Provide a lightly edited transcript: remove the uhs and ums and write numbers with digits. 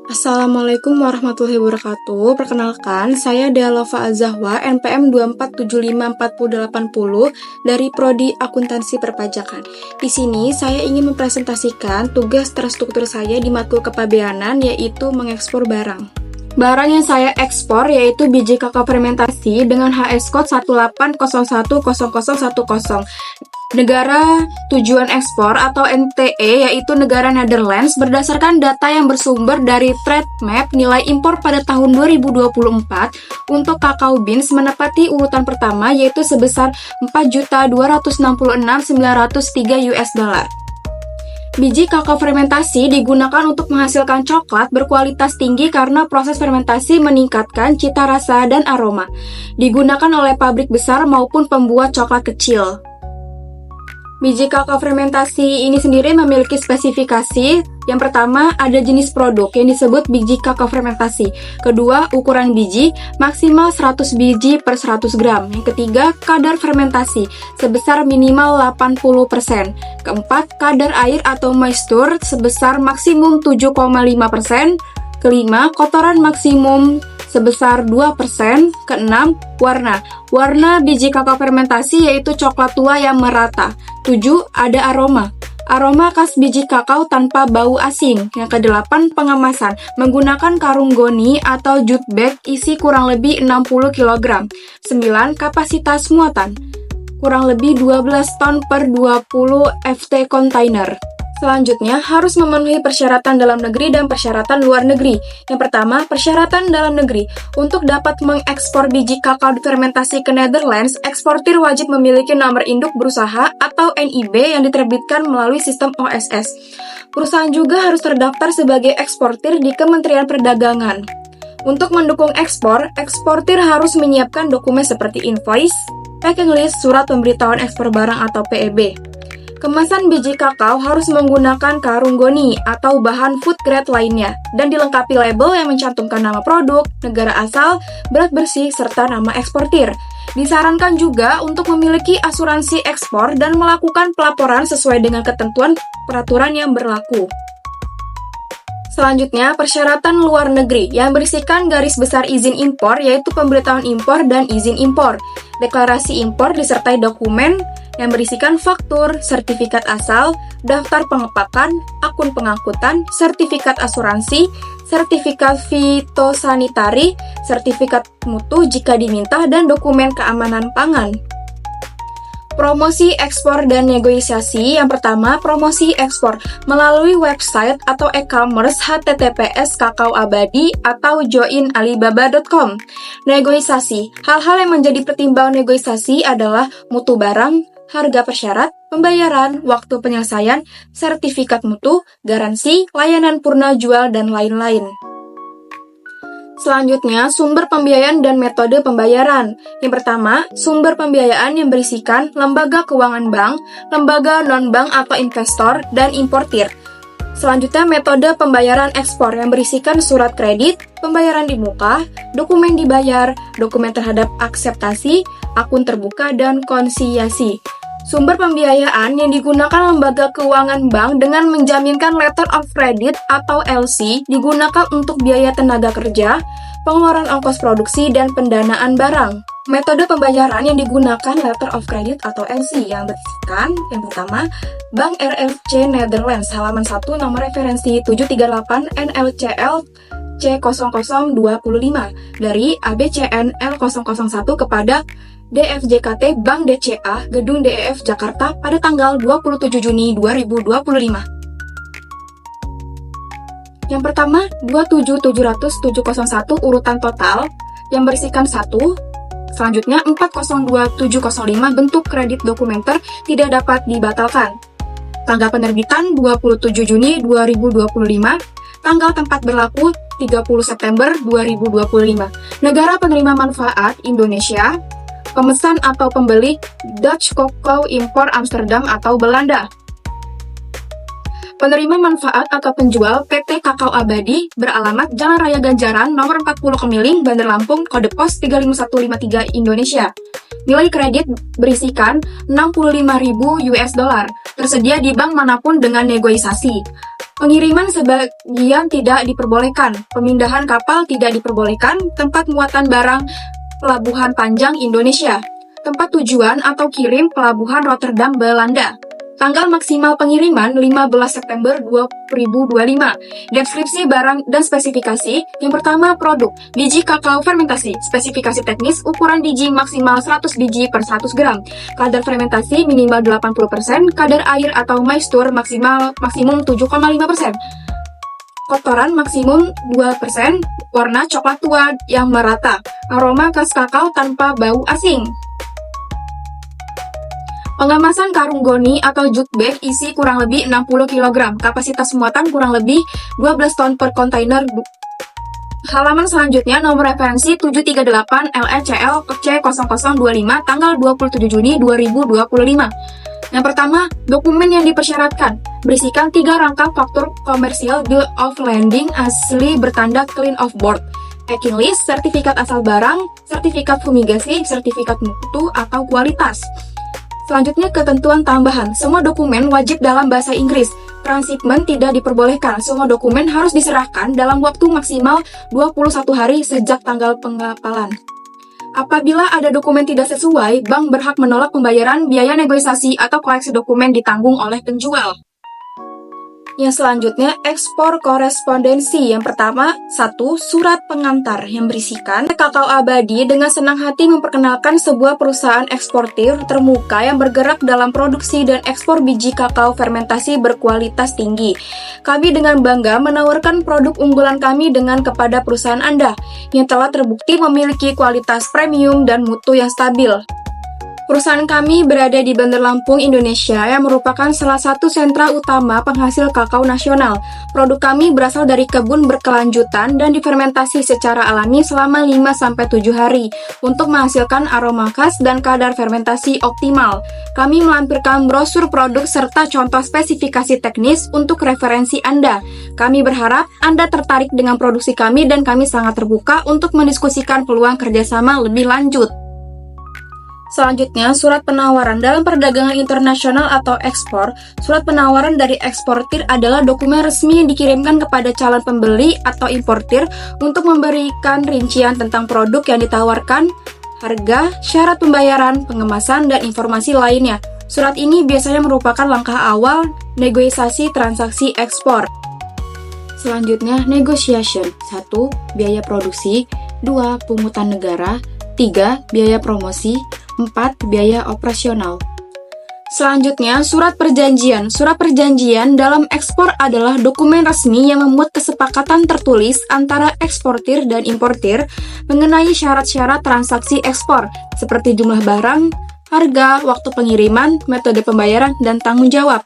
Assalamualaikum warahmatullahi wabarakatuh. Perkenalkan, saya Dealova Azahwa, NPM 2475480 dari Prodi Akuntansi Perpajakan. Di sini saya ingin mempresentasikan tugas terstruktur saya di matkul kepabeanan, yaitu mengekspor barang. Barang yang saya ekspor yaitu biji kakao fermentasi dengan HS code 180101010. Negara tujuan ekspor atau NTE yaitu negara Netherlands berdasarkan data yang bersumber dari Trade Map. Nilai impor pada tahun 2024 untuk kakao beans menepati urutan pertama yaitu sebesar 4.266.903 US dollar. Biji kakao fermentasi digunakan untuk menghasilkan coklat berkualitas tinggi karena proses fermentasi meningkatkan cita rasa dan aroma. Digunakan oleh pabrik besar maupun pembuat coklat kecil. Biji kakao fermentasi ini sendiri memiliki spesifikasi. Yang pertama, ada jenis produk yang disebut biji kakao fermentasi. Kedua, ukuran biji maksimal 100 biji per 100 gram. Yang ketiga, kadar fermentasi sebesar minimal 80%. Keempat, kadar air atau moisture sebesar maksimum 7,5%. Kelima, kotoran maksimum sebesar 2%. Keenam, warna. Warna biji kakao fermentasi yaitu coklat tua yang merata. 7. Ada aroma. Aroma khas biji kakao tanpa bau asing. Yang kedelapan, pengemasan. Menggunakan karung goni atau jute bag isi kurang lebih 60 kg. 9. Kapasitas muatan. Kurang lebih 12 ton per 20 FT container. Selanjutnya, harus memenuhi persyaratan dalam negeri dan persyaratan luar negeri. Yang pertama, persyaratan dalam negeri. Untuk dapat mengekspor biji kakao difermentasi ke Netherlands, eksportir wajib memiliki nomor induk berusaha atau NIB yang diterbitkan melalui sistem OSS. Perusahaan juga harus terdaftar sebagai eksportir di Kementerian Perdagangan. Untuk mendukung ekspor, eksportir harus menyiapkan dokumen seperti invoice, packing list, surat pemberitahuan ekspor barang atau PEB. Kemasan biji kakao harus menggunakan karung goni atau bahan food grade lainnya dan dilengkapi label yang mencantumkan nama produk, negara asal, berat bersih, serta nama eksportir. Disarankan juga untuk memiliki asuransi ekspor dan melakukan pelaporan sesuai dengan ketentuan peraturan yang berlaku. Selanjutnya, persyaratan luar negeri yang berisikan garis besar izin impor yaitu pemberitahuan impor dan izin impor. Deklarasi impor disertai dokumen yang berisikan faktur, sertifikat asal, daftar pengepakan, akun pengangkutan, sertifikat asuransi, sertifikat fitosanitari, sertifikat mutu jika diminta, dan dokumen keamanan pangan. Promosi ekspor dan negosiasi. Yang pertama, promosi ekspor melalui website atau e-commerce https kakaoabadi atau joinalibaba.com. Negosiasi. Hal-hal yang menjadi pertimbangan negosiasi adalah mutu barang, harga persyarat, pembayaran, waktu penyelesaian, sertifikat mutu, garansi, layanan purna jual, dan lain-lain. Selanjutnya, sumber pembiayaan dan metode pembayaran. Yang pertama, sumber pembiayaan yang berisikan lembaga keuangan bank, lembaga non-bank atau investor, dan importir. Selanjutnya, metode pembayaran ekspor yang berisikan surat kredit, pembayaran di muka, dokumen dibayar, dokumen terhadap akseptasi, akun terbuka, dan konsiliasi. Sumber pembiayaan yang digunakan lembaga keuangan bank dengan menjaminkan letter of credit atau LC digunakan untuk biaya tenaga kerja, pengeluaran ongkos produksi, dan pendanaan barang. Metode pembayaran yang digunakan letter of credit atau LC yang berisikan yang pertama, Bank RFC Netherlands, halaman 1, nomor referensi 738 NLCL C0025 dari ABCN L001 kepada DFJKT Bank DCA, Gedung DEF Jakarta pada tanggal 27 Juni 2025. Yang pertama, 27700-701 urutan total yang berisikan 1. Selanjutnya, 402705 bentuk kredit dokumenter tidak dapat dibatalkan. Tanggal penerbitan 27 Juni 2025. Tanggal tempat berlaku 30 September 2025. Negara penerima manfaat Indonesia. Pemesan atau pembeli Dutch Cocoa Import Amsterdam atau Belanda. Penerima manfaat atau penjual PT Kakao Abadi beralamat Jalan Raya Ganjaran nomor 40 Kemiling, Bandar Lampung, kode pos 35153 Indonesia. Nilai kredit berisikan 65.000 US dollar, tersedia di bank manapun dengan negosiasi. Pengiriman sebagian tidak diperbolehkan, pemindahan kapal tidak diperbolehkan, tempat muatan barang Pelabuhan Panjang Indonesia, tempat tujuan atau kirim Pelabuhan Rotterdam Belanda. Tanggal maksimal pengiriman 15 September 2025. Deskripsi barang dan spesifikasi. Yang pertama, produk. Biji kakao fermentasi. Spesifikasi teknis, ukuran biji maksimal 100 biji per 100 gram. Kadar fermentasi minimal 80%, kadar air atau moisture maksimum 7,5%. Kotoran maksimum 2%, warna coklat tua yang merata. Aroma khas kakao tanpa bau asing. Pengemasan karung goni atau jute bag isi kurang lebih 60 kg, kapasitas muatan kurang lebih 12 ton per kontainer. Halaman selanjutnya nomor referensi 738 LECL C0025 tanggal 27 Juni 2025. Yang pertama, dokumen yang dipersyaratkan berisikan 3 rangkap faktur komersial bill of lading asli bertanda clean of board, packing list, sertifikat asal barang, sertifikat fumigasi, sertifikat mutu atau kualitas. Selanjutnya, ketentuan tambahan. Semua dokumen wajib dalam bahasa Inggris. Transshipment tidak diperbolehkan. Semua dokumen harus diserahkan dalam waktu maksimal 21 hari sejak tanggal pengapalan. Apabila ada dokumen tidak sesuai, bank berhak menolak pembayaran biaya negosiasi atau koleksi dokumen ditanggung oleh penjual. Yang selanjutnya, ekspor korespondensi. Yang pertama, 1. Surat pengantar yang berisikan Kakao Abadi dengan senang hati memperkenalkan sebuah perusahaan eksportir termuka yang bergerak dalam produksi dan ekspor biji kakao fermentasi berkualitas tinggi. Kami dengan bangga menawarkan produk unggulan kami kepada perusahaan Anda yang telah terbukti memiliki kualitas premium dan mutu yang stabil. Perusahaan kami berada di Bandar Lampung, Indonesia, yang merupakan salah satu sentra utama penghasil kakao nasional. Produk kami berasal dari kebun berkelanjutan dan difermentasi secara alami selama 5-7 hari untuk menghasilkan aroma khas dan kadar fermentasi optimal. Kami melampirkan brosur produk serta contoh spesifikasi teknis untuk referensi Anda. Kami berharap Anda tertarik dengan produksi kami dan kami sangat terbuka untuk mendiskusikan peluang kerjasama lebih lanjut. Selanjutnya, surat penawaran dalam perdagangan internasional atau ekspor. Surat penawaran dari eksportir adalah dokumen resmi yang dikirimkan kepada calon pembeli atau importir untuk memberikan rincian tentang produk yang ditawarkan, harga, syarat pembayaran, pengemasan, dan informasi lainnya. Surat ini biasanya merupakan langkah awal negosiasi transaksi ekspor. Selanjutnya, negotiation. 1. Biaya produksi. 2. Pungutan negara. 3. Biaya promosi. 4. Biaya operasional. Selanjutnya, surat perjanjian. Surat perjanjian dalam ekspor adalah dokumen resmi yang memuat kesepakatan tertulis antara eksportir dan importir mengenai syarat-syarat transaksi ekspor, seperti jumlah barang, harga, waktu pengiriman, metode pembayaran, dan tanggung jawab.